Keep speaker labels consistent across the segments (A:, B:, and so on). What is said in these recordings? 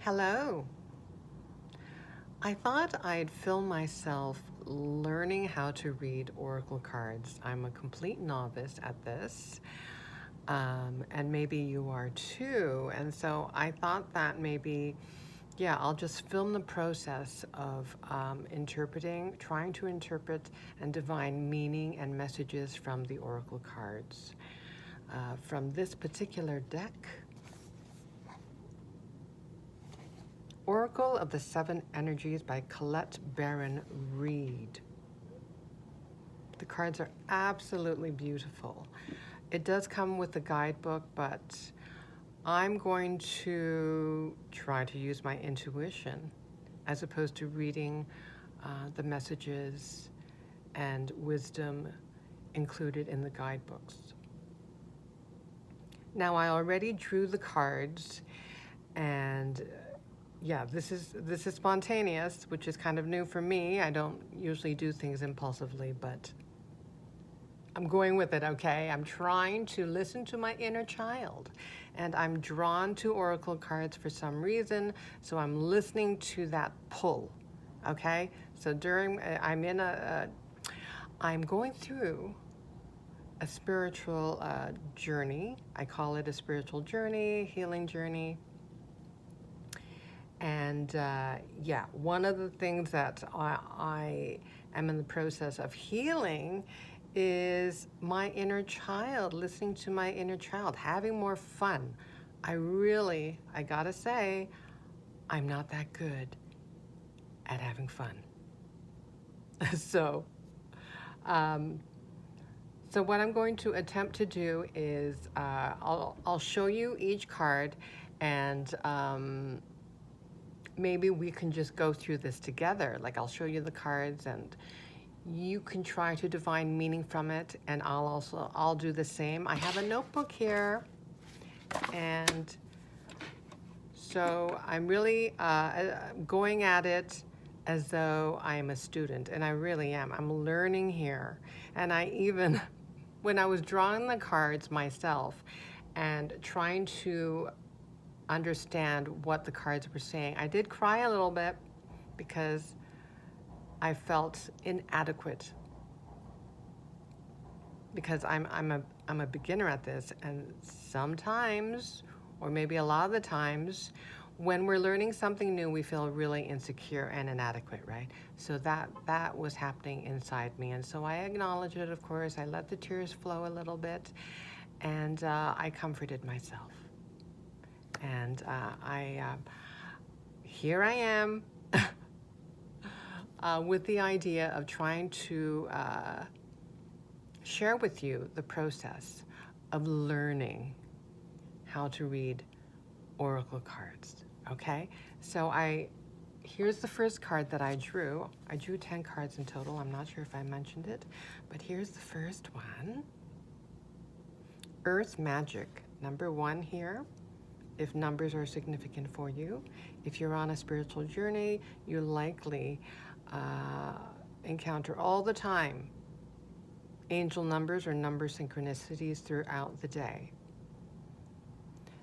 A: Hello. I thought I'd film myself learning how to read oracle cards. I'm a complete novice at this, and maybe you are too. And so I thought that maybe, I'll just film the process of trying to interpret and divine meaning and messages from the oracle cards. From this particular deck, Oracle of the Seven Energies by Colette Baron-Reid. The cards are absolutely beautiful. It does come with a guidebook, but I'm going to try to use my intuition as opposed to reading the messages and wisdom included in the guidebooks. Now, I already drew the cards, and this is spontaneous, which is kind of new for me. I don't usually do things impulsively, but I'm going with it, okay? I'm trying to listen to my inner child, and I'm drawn to oracle cards for some reason, so I'm listening to that pull, okay? So I'm going through a spiritual journey. I call it a spiritual journey, healing journey. And one of the things that I am in the process of healing is my inner child, listening to my inner child, having more fun. I gotta say, I'm not that good at having fun. So what I'm going to attempt to do is I'll show you each card, and maybe we can just go through this together. Like, I'll show you the cards and you can try to divine meaning from it, and I'll do the same. I have a notebook here, and so I'm really going at it as though I'm a student, and I really am. I'm learning here. And when I was drawing the cards myself and trying to understand what the cards were saying, I did cry a little bit because I felt inadequate, because I'm a beginner at this, and sometimes, or maybe a lot of the times, when we're learning something new, we feel really insecure and inadequate, right? So that was happening inside me, and so I acknowledged it, of course. I let the tears flow a little bit, and I comforted myself. And here I am with the idea of trying to share with you the process of learning how to read oracle cards, okay? So here's the first card that I drew. I drew 10 cards in total. I'm not sure if I mentioned it, but here's the first one. Earth Magic, number 1 here. If numbers are significant for you, if you're on a spiritual journey, you likely encounter all the time angel numbers or number synchronicities throughout the day.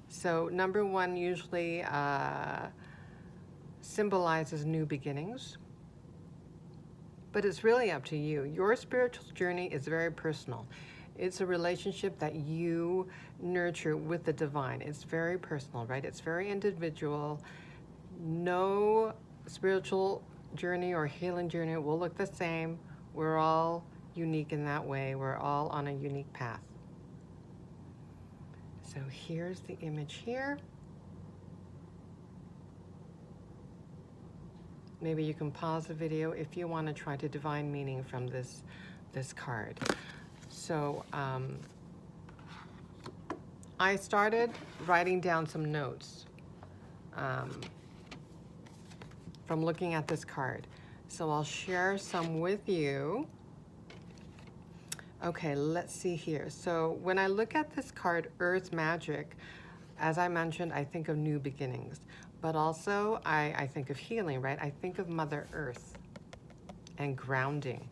A: So number 1 usually symbolizes new beginnings, but it's really up to you. Your spiritual journey is very personal. It's a relationship that you nurture with the divine. It's very personal, right? It's very individual. No spiritual journey or healing journey will look the same. We're all unique in that way. We're all on a unique path. So here's the image here. Maybe you can pause the video if you want to try to divine meaning from this card. So I started writing down some notes from looking at this card. So I'll share some with you. Okay, let's see here. So when I look at this card, Earth Magic, as I mentioned, I think of new beginnings, but also I think of healing, right? I think of Mother Earth and grounding.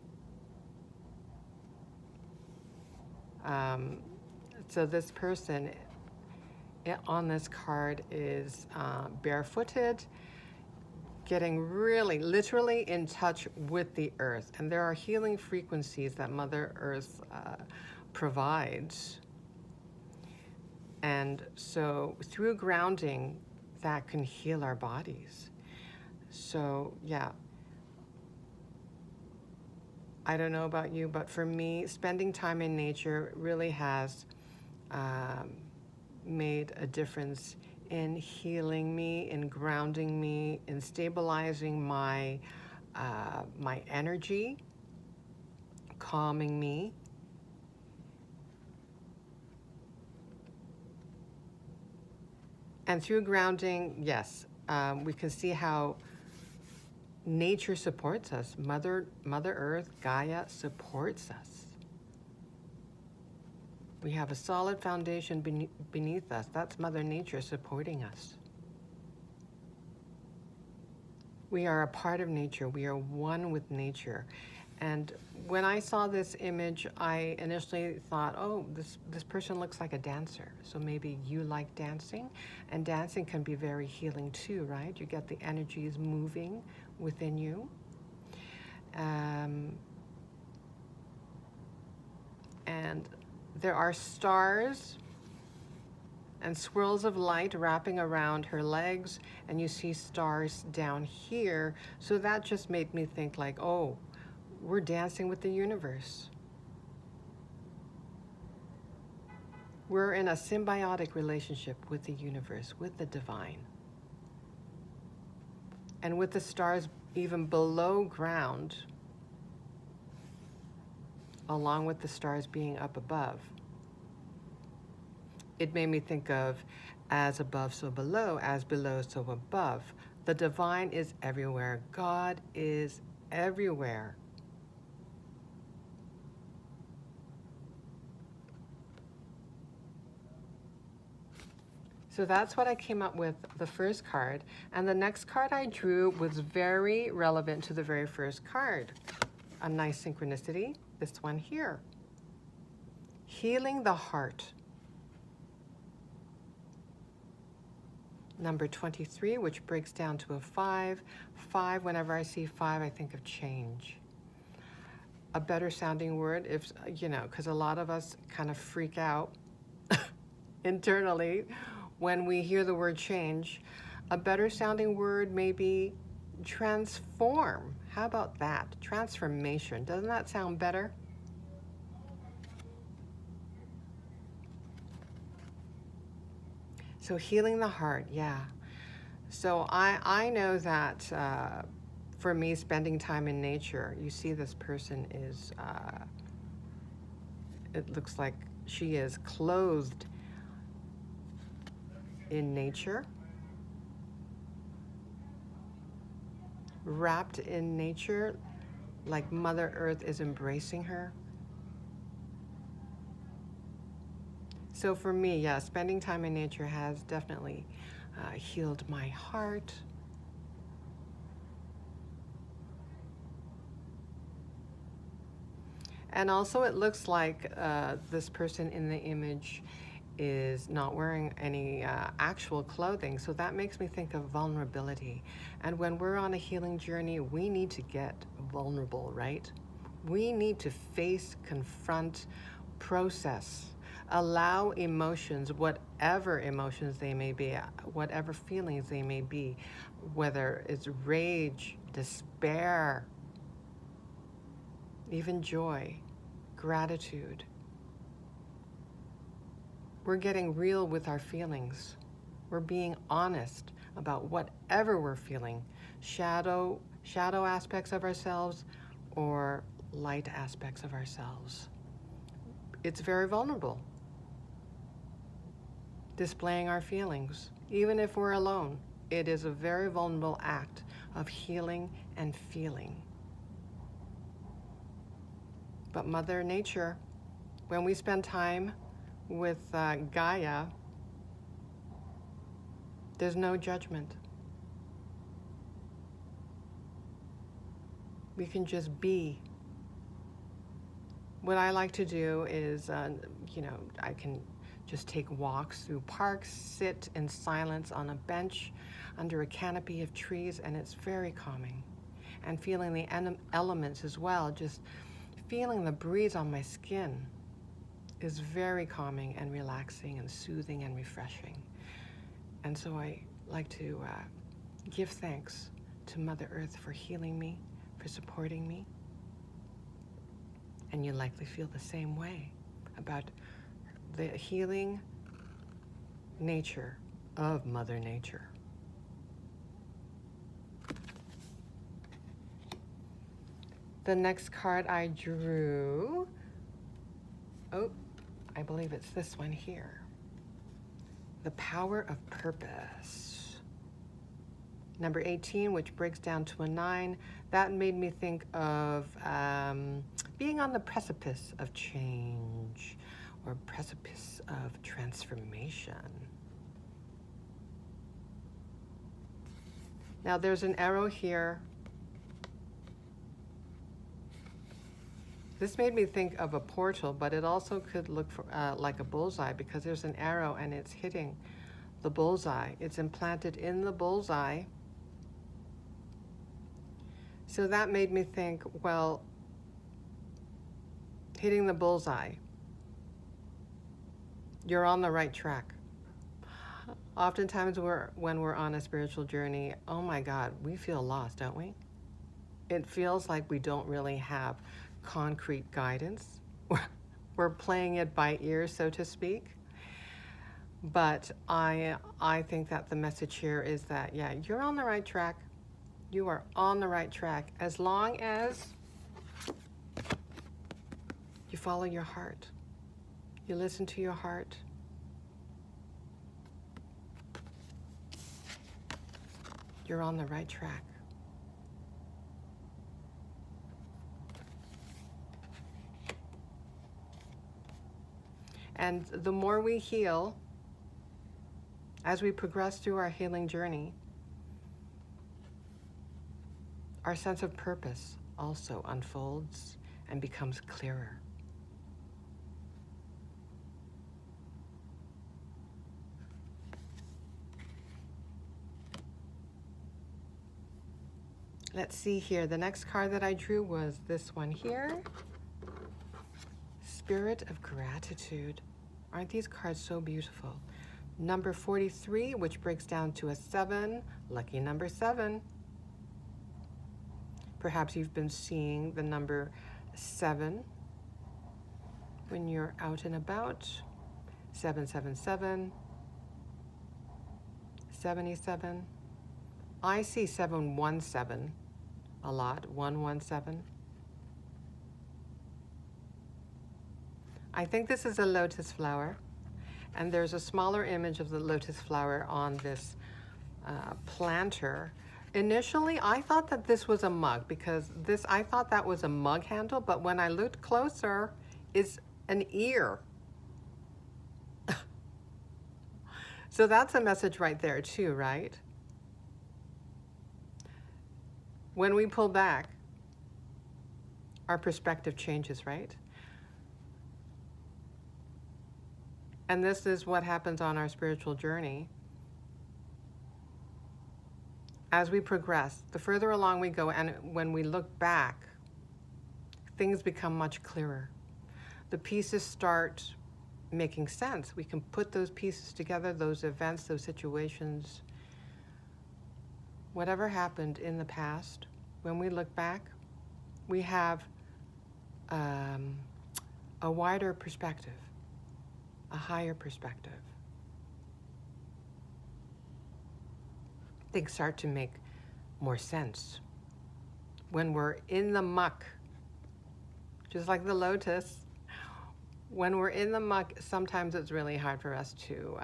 A: So this person on this card is barefooted, getting really, literally in touch with the earth. And there are healing frequencies that Mother Earth provides. And so through grounding, that can heal our bodies. So yeah, I don't know about you, but for me, spending time in nature really has made a difference in healing me, in grounding me, in stabilizing my my energy, calming me. And through grounding, yes, we can see how nature supports us. Mother Earth, Gaia supports us. We have a solid foundation beneath us. That's Mother Nature supporting us. We are a part of nature. We are one with nature. And when I saw this image, I initially thought, oh, this person looks like a dancer. So maybe you like dancing. And dancing can be very healing too, right? You get the energies moving within you. And there are stars and swirls of light wrapping around her legs, and you see stars down here. So that just made me think like, oh, we're dancing with the universe. We're in a symbiotic relationship with the universe, with the divine. And with the stars even below ground, along with the stars being up above, it made me think of as above, so below, as below, so above. The divine is everywhere. God is everywhere. So that's what I came up with, the first card. And the next card I drew was very relevant to the very first card. A nice synchronicity, this one here. Healing the heart. Number 23, which breaks down to a 5. 5, whenever I see 5, I think of change. A better sounding word, if, you know, because a lot of us kind of freak out internally when we hear the word change. A better sounding word may be transform. How about that? Transformation. Doesn't that sound better? So healing the heart, yeah. So I know that for me, spending time in nature, you see this person is, it looks like she is clothed in nature, wrapped in nature, like Mother Earth is embracing her. So for me, yeah, spending time in nature has definitely healed my heart. And also it looks like this person in the image is not wearing any actual clothing. So that makes me think of vulnerability. And when we're on a healing journey, we need to get vulnerable, right? We need to face, confront, process, allow emotions, whatever emotions they may be, whatever feelings they may be, whether it's rage, despair, even joy, gratitude. We're getting real with our feelings. We're being honest about whatever we're feeling, shadow aspects of ourselves or light aspects of ourselves. It's very vulnerable, displaying our feelings. Even if we're alone, it is a very vulnerable act of healing and feeling. But Mother Nature, when we spend time with Gaia, there's no judgment. We can just be. What I like to do is, you know, I can just take walks through parks, sit in silence on a bench under a canopy of trees, and it's very calming. And feeling the elements as well, just feeling the breeze on my skin is very calming and relaxing and soothing and refreshing. And so I like to give thanks to Mother Earth for healing me, for supporting me. And you likely feel the same way about the healing nature of Mother Nature. The next card I drew, I believe it's this one here. The Power of Purpose. Number 18, which breaks down to a 9. That made me think of being on the precipice of change or precipice of transformation. Now there's an arrow here. This made me think of a portal, but it also could look for, like a bullseye, because there's an arrow and it's hitting the bullseye. It's implanted in the bullseye. So that made me think, well, hitting the bullseye, you're on the right track. Oftentimes when we're on a spiritual journey, oh my God, we feel lost, don't we? It feels like we don't really have concrete guidance. We're playing it by ear, so to speak. But I think that the message here is that, yeah, you're on the right track. You are on the right track as long as you follow your heart. You listen to your heart. You're on the right track. And the more we heal, as we progress through our healing journey, our sense of purpose also unfolds and becomes clearer. Let's see here. The next card that I drew was this one here. Spirit of Gratitude. Aren't these cards so beautiful? Number 43, which breaks down to a 7. Lucky number 7. Perhaps you've been seeing the number 7 when you're out and about. 777, 77. I see 717 a lot, 117. I think this is a lotus flower, and there's a smaller image of the lotus flower on this planter. Initially, I thought that this was a mug, because I thought that was a mug handle, but when I looked closer, it's an ear. So that's a message right there too, right? When we pull back, our perspective changes, right? And this is what happens on our spiritual journey. As we progress, the further along we go, and when we look back, things become much clearer. The pieces start making sense. We can put those pieces together, those events, those situations. Whatever happened in the past, when we look back, we have a wider perspective, a higher perspective. Things start to make more sense. When we're in the muck, just like the lotus, when we're in the muck, sometimes it's really hard for us to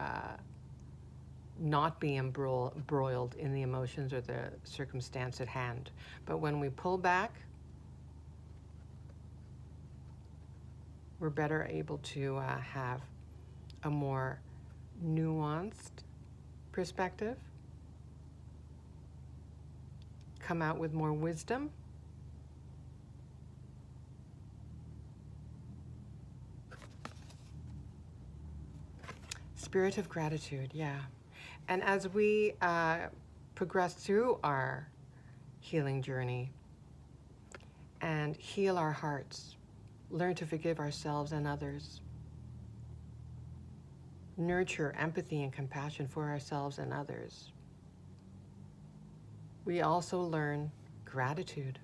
A: not be embroiled in the emotions or the circumstance at hand. But when we pull back, we're better able to have a more nuanced perspective, come out with more wisdom, Spirit of gratitude, yeah. And as we progress through our healing journey and heal our hearts, learn to forgive ourselves and others, nurture empathy and compassion for ourselves and others, we also learn gratitude.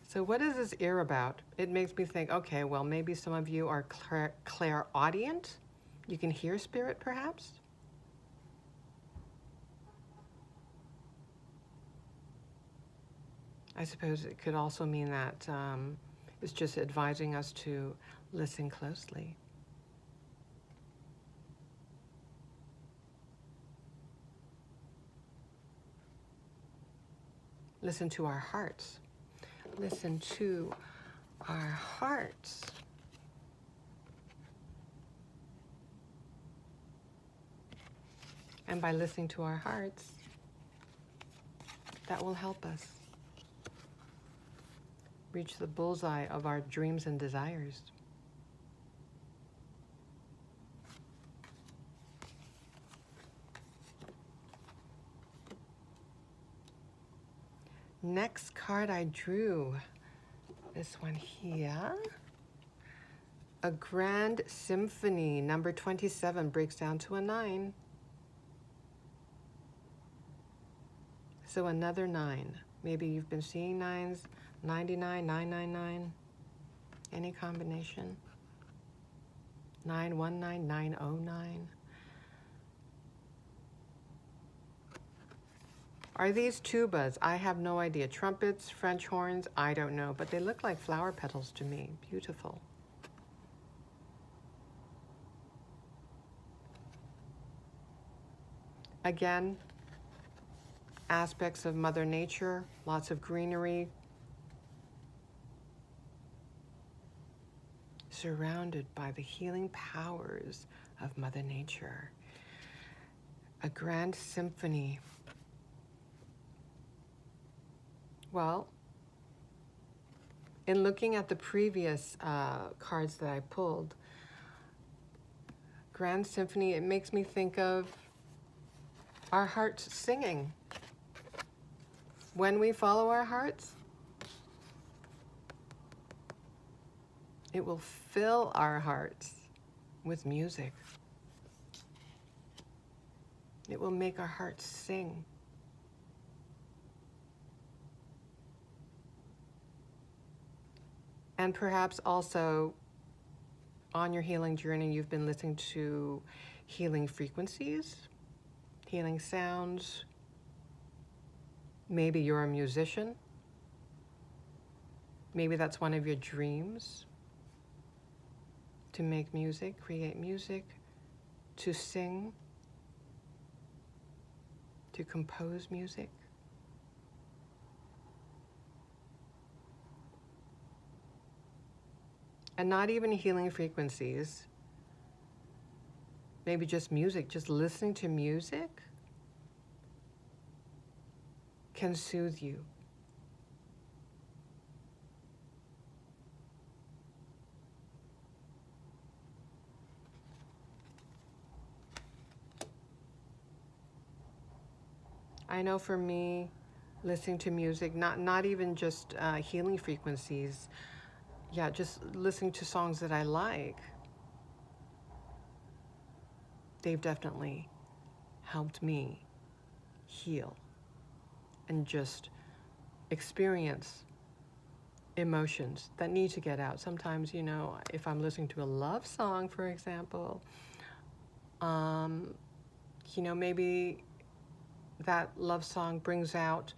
A: So what is this ear about? It makes me think, okay, well, maybe some of you are clairaudient. You can hear spirit, perhaps? I suppose it could also mean that it's just advising us to listen closely. Listen to our hearts. Listen to our hearts. And by listening to our hearts, that will help us reach the bullseye of our dreams and desires. Next card I drew, this one here. A Grand Symphony, number 27, breaks down to a 9. So another 9. Maybe you've been seeing 9s, 99, 999, any combination. 919, 909. Are these tubas? I have no idea. Trumpets, French horns, I don't know, but they look like flower petals to me. Beautiful. Again, aspects of Mother Nature, lots of greenery, surrounded by the healing powers of Mother Nature. A Grand Symphony. Well, in looking at the previous cards that I pulled, Grand Symphony, it makes me think of our hearts singing. When we follow our hearts, it will fill our hearts with music. It will make our hearts sing. And perhaps also on your healing journey, you've been listening to healing frequencies, healing sounds. Maybe you're a musician. Maybe that's one of your dreams, to make music, create music, to sing, to compose music. And not even healing frequencies, maybe just music, just listening to music can soothe you. I know for me, listening to music, not even just healing frequencies, yeah, just listening to songs that I like, they've definitely helped me heal and just experience emotions that need to get out. Sometimes, you know, if I'm listening to a love song, for example, you know, maybe that love song brings out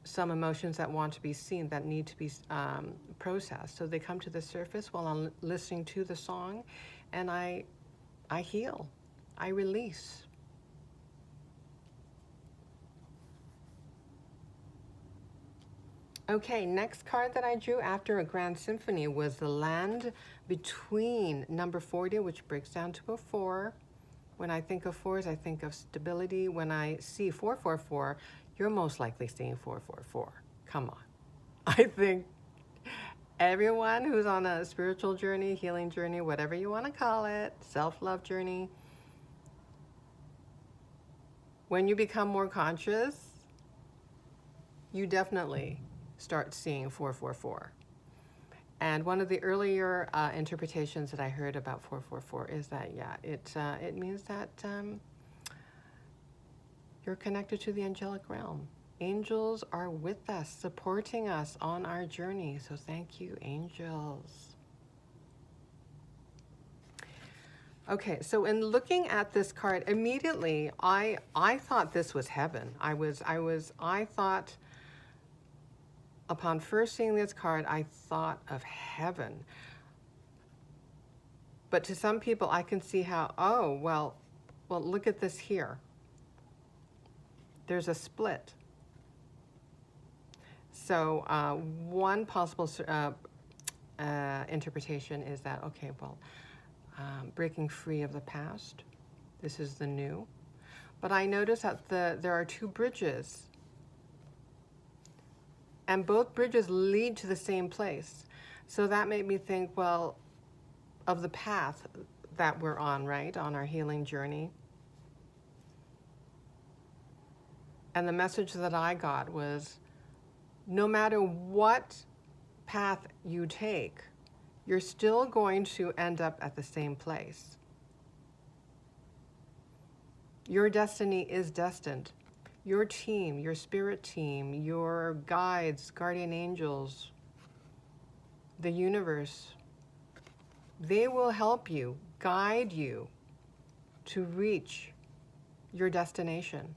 A: some emotions that want to be seen, that need to be processed. So they come to the surface while I'm listening to the song, and I heal, I release. Okay, next card that I drew after a Grand Symphony was the Land Between, number 40, which breaks down to a 4. When I think of fours, I think of stability. When I see 444, you're most likely seeing 444. Come on. I think everyone who's on a spiritual journey, healing journey, whatever you want to call it, self-love journey, when you become more conscious, you definitely start seeing 444. And one of the earlier interpretations that I heard about 444 is that, yeah, it means that you're connected to the angelic realm. Angels are with us, supporting us on our journey. So thank you, angels. Okay, so in looking at this card, immediately I thought this was heaven. I thought, upon first seeing this card, I thought of heaven. But to some people, I can see how, oh, well, look at this here. There's a split. So one possible interpretation is that, okay, well, breaking free of the past. This is the new. But I notice that there are two bridges. And both bridges lead to the same place. So that made me think, well, of the path that we're on, right? On our healing journey. And the message that I got was, no matter what path you take, you're still going to end up at the same place. Your destiny is destined. Your team, your spirit team, your guides, guardian angels, the universe, they will help you, guide you to reach your destination.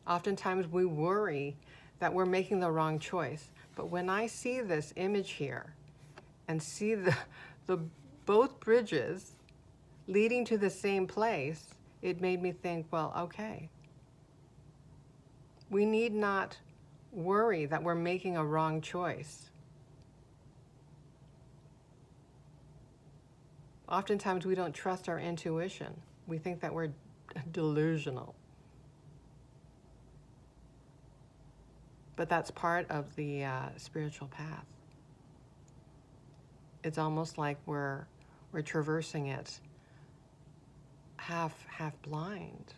A: Oftentimes we worry that we're making the wrong choice. But when I see this image here and see the both bridges leading to the same place, it made me think, well, okay. We need not worry that we're making a wrong choice. Oftentimes we don't trust our intuition. We think that we're delusional. But that's part of the spiritual path. It's almost like we're traversing it half blind,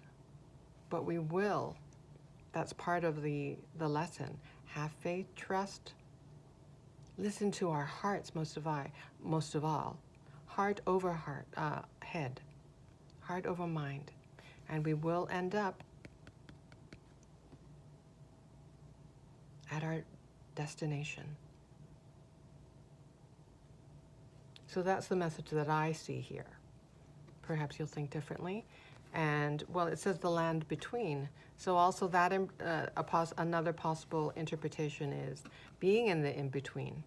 A: but we will. That's part of the lesson. Have faith, trust. Listen to our hearts most of all. Heart over head, heart over mind, and we will end up at our destination. So that's the message that I see here. Perhaps you'll think differently. And, well, it says the land between. So also that another possible interpretation is being in the in-between.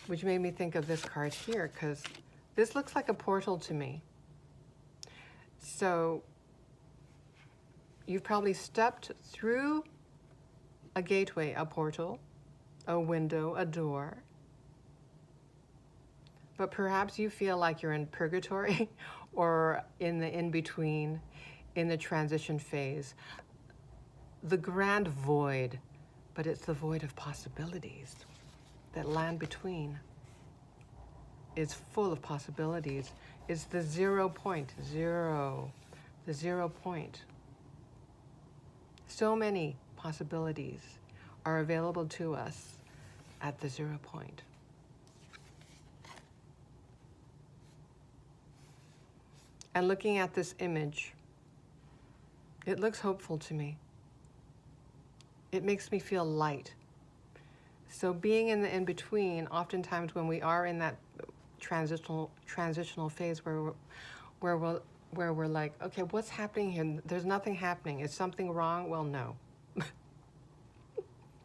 A: Which made me think of this card here, because this looks like a portal to me. So you've probably stepped through a gateway, a portal, a window, a door. But perhaps you feel like you're in purgatory or in the in-between, in the transition phase. The grand void, but it's the void of possibilities. That land between is full of possibilities. It's the 0 point, the 0 point. So many possibilities are available to us at the 0 point. And looking at this image, it looks hopeful to me. It makes me feel light. So being in the in-between, oftentimes when we are in that transitional phase where we're like, okay, what's happening here? There's nothing happening. Is something wrong? Well, no.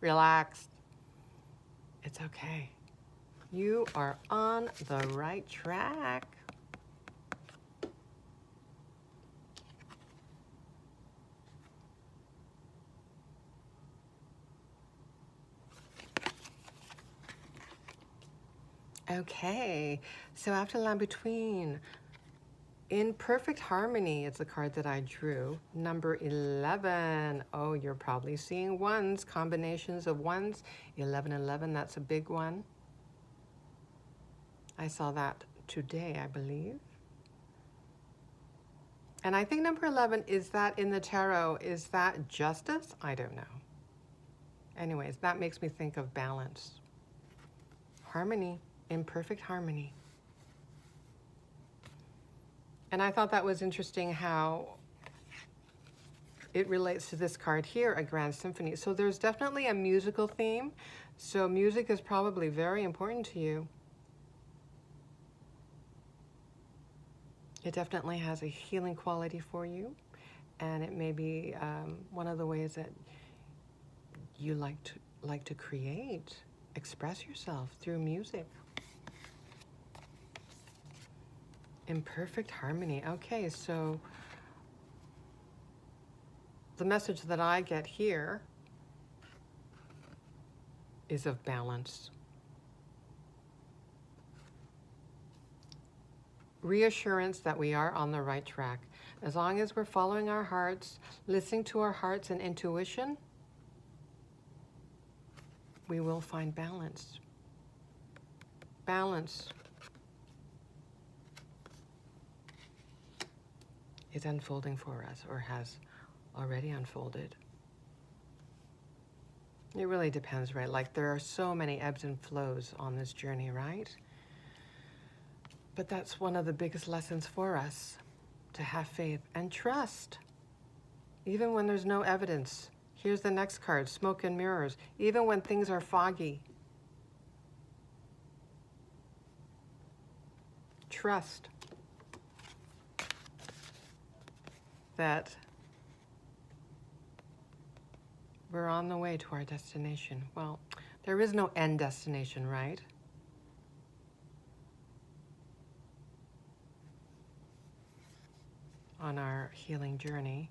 A: Relax. It's okay. You are on the right track. Okay, so after Land Between, in Perfect Harmony, it's the card that I drew. Number 11. Oh, you're probably seeing ones, combinations of ones. 11, 11, that's a big one. I saw that today, I believe. And I think number 11, is that in the tarot, is that justice? I don't know. Anyways, that makes me think of balance. Harmony, in perfect harmony. And I thought that was interesting how it relates to this card here, a grand symphony. So there's definitely a musical theme. So music is probably very important to you. It definitely has a healing quality for you. And it may be one of the ways that you like to create, express yourself through music. In perfect harmony. Okay, so the message that I get here is of balance. Reassurance that we are on the right track. As long as we're following our hearts, listening to our hearts and intuition, we will find balance. Balance is unfolding for us, or has already unfolded. It really depends, right? Like, there are so many ebbs and flows on this journey, right? But that's one of the biggest lessons for us, to have faith and trust, even when there's no evidence. Here's the next card, smoke and mirrors. Even when things are foggy, trust that we're on the way to our destination. Well, there is no end destination, right? On our healing journey.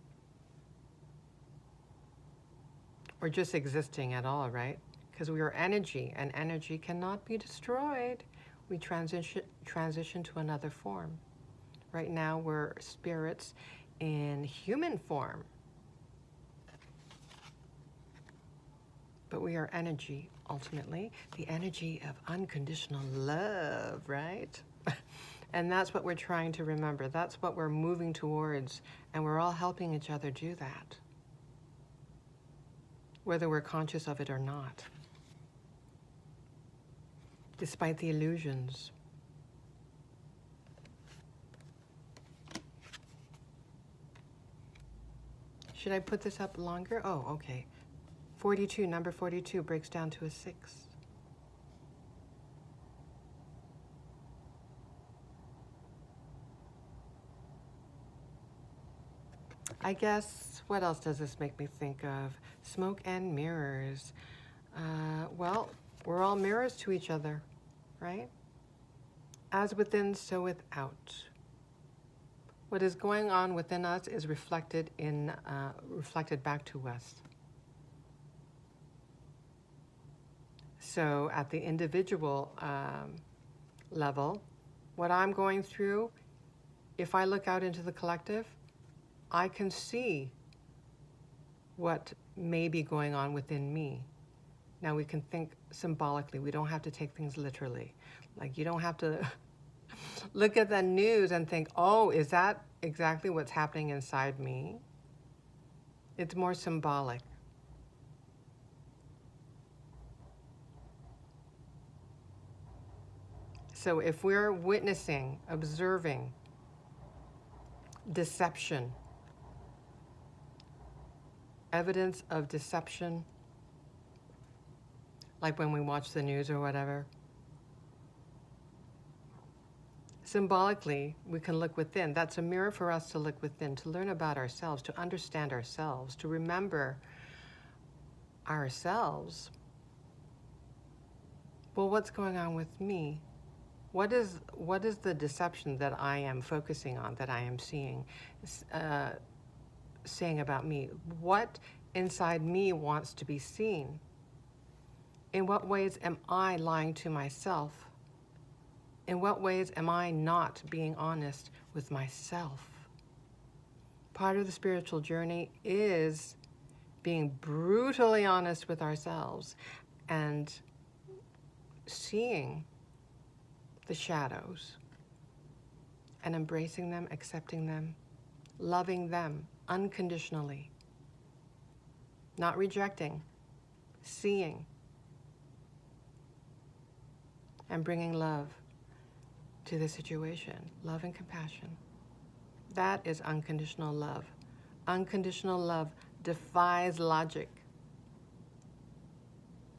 A: Or just existing at all, right? Because we are energy, and energy cannot be destroyed. We transition to another form. Right now, we're spirits in human form. But we are energy, ultimately. The energy of unconditional love, right? And that's what we're trying to remember. That's what we're moving towards. And we're all helping each other do that, whether we're conscious of it or not. Despite the illusions. Should I put this up longer? Oh, okay. 42, number 42 breaks down to a 6. I guess, what else does this make me think of? Smoke and mirrors. Well, we're all mirrors to each other, right? As within, so without. What is going on within us is reflected back to us. So at the individual level, what I'm going through, if I look out into the collective, I can see what may be going on within me. Now we can think symbolically. We don't have to take things literally. Like, you don't have to look at the news and think, oh, is that exactly what's happening inside me? It's more symbolic. So if we're witnessing, observing deception, evidence of deception, like when we watch the news or whatever, symbolically, we can look within. That's a mirror for us to look within, to learn about ourselves, to understand ourselves, to remember ourselves. Well, what's going on with me? What is the deception that I am focusing on, that I am seeing, saying about me? What inside me wants to be seen? In what ways am I lying to myself? In what ways am I not being honest with myself? Part of the spiritual journey is being brutally honest with ourselves and seeing the shadows and embracing them, accepting them, loving them unconditionally, not rejecting, seeing, and bringing love to the situation, love and compassion. That is unconditional love. Unconditional love defies logic,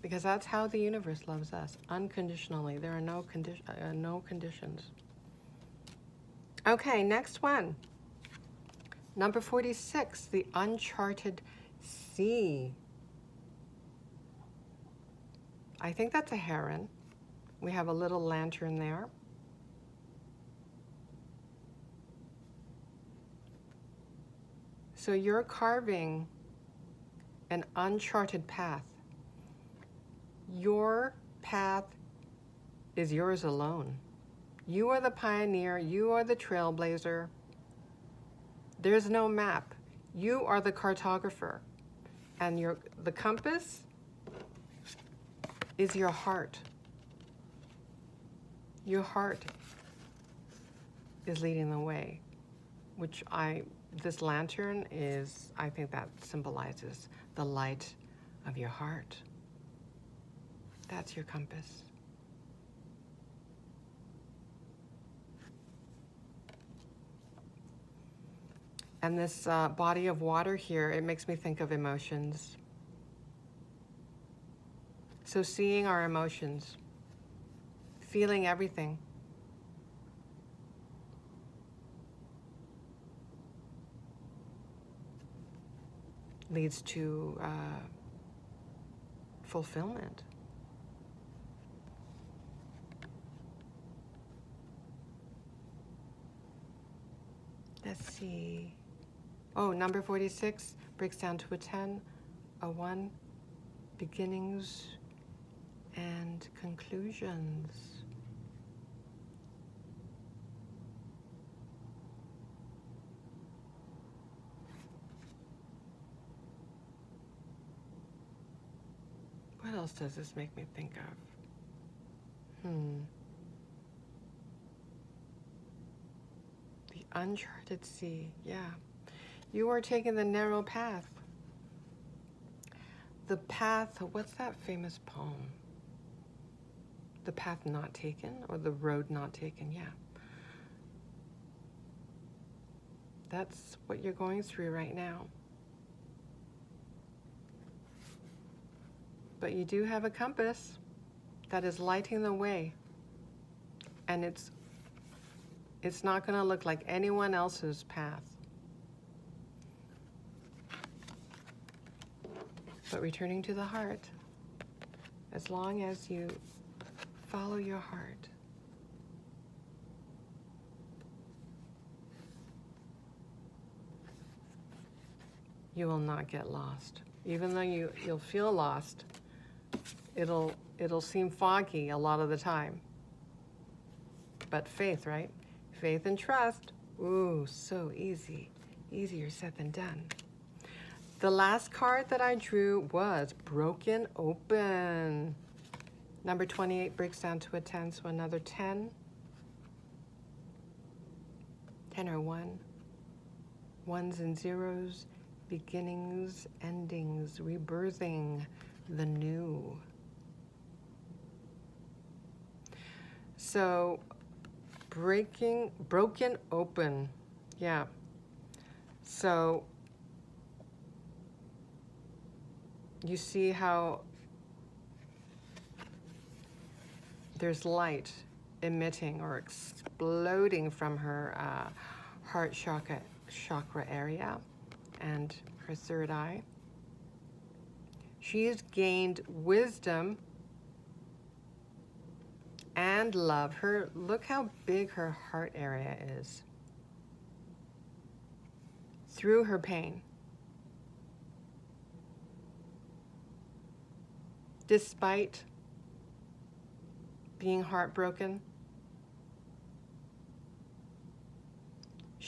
A: because that's how the universe loves us, unconditionally. There are no conditions. Okay, next one. Number 46, the uncharted sea. I think that's a heron. We have a little lantern there. So you're carving an uncharted path. Your path is yours alone. You are the pioneer, you are the trailblazer. There's no map. You are the cartographer. And the compass is your heart. Your heart is leading the way, which this lantern is, I think that symbolizes the light of your heart. That's your compass. And this body of water here, it makes me think of emotions. So seeing our emotions, feeling everything. Leads to fulfillment. Let's see. Oh, number 46 breaks down to a 10, a 1, beginnings and conclusions. What else does this make me think of? The uncharted sea, yeah. You are taking the narrow path. The path, what's that famous poem? The path not taken, or the road not taken, yeah. That's what you're going through right now. But you do have a compass that is lighting the way. And it's not going to look like anyone else's path. But returning to the heart, as long as you follow your heart, you will not get lost. Even though you'll feel lost, it'll seem foggy a lot of the time. But faith, right? Faith and trust, ooh, so easy. Easier said than done. The last card that I drew was Broken Open. Number 28 breaks down to a 10, so another 10. 10 or 1. Ones and zeros, beginnings, endings, rebirthing, the new. So, broken open, yeah. So, you see how there's light emitting or exploding from her heart chakra area and her third eye. She's gained wisdom and love. Look how big her heart area is through her pain. Despite being heartbroken,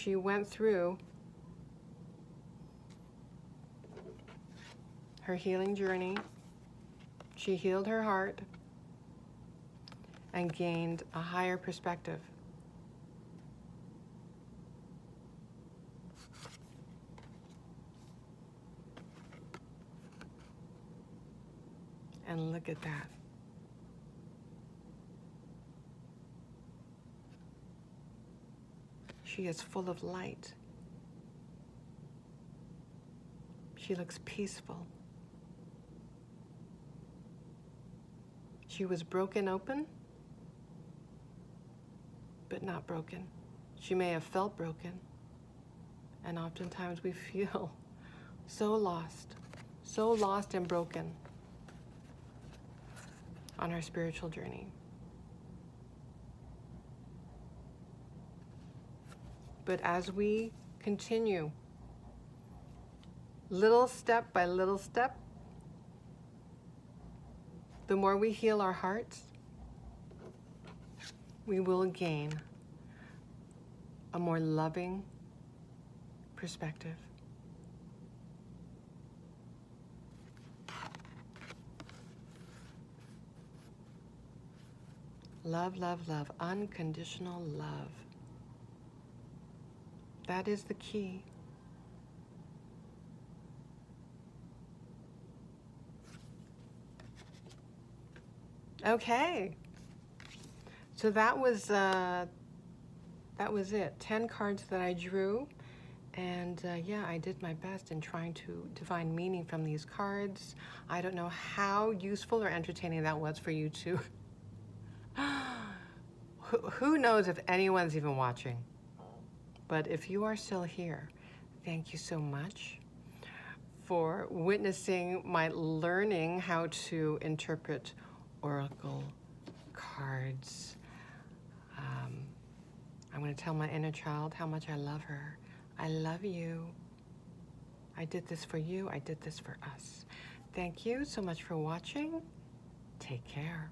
A: She went through her healing journey. She healed her heart and gained a higher perspective. And look at that. She is full of light. She looks peaceful. She was broken open, but not broken. She may have felt broken, and oftentimes we feel so lost and broken on our spiritual journey. But as we continue, little step by little step, the more we heal our hearts, we will gain a more loving perspective. Love, love, love, unconditional love. That is the key. Okay, so that was it. 10 cards that I drew, and yeah, I did my best in trying to divine meaning from these cards. I don't know how useful or entertaining that was for you two. Who knows if anyone's even watching? But if you are still here, thank you so much for witnessing my learning how to interpret oracle cards. I'm going to tell my inner child how much I love her. I love you. I did this for you. I did this for us. Thank you so much for watching. Take care.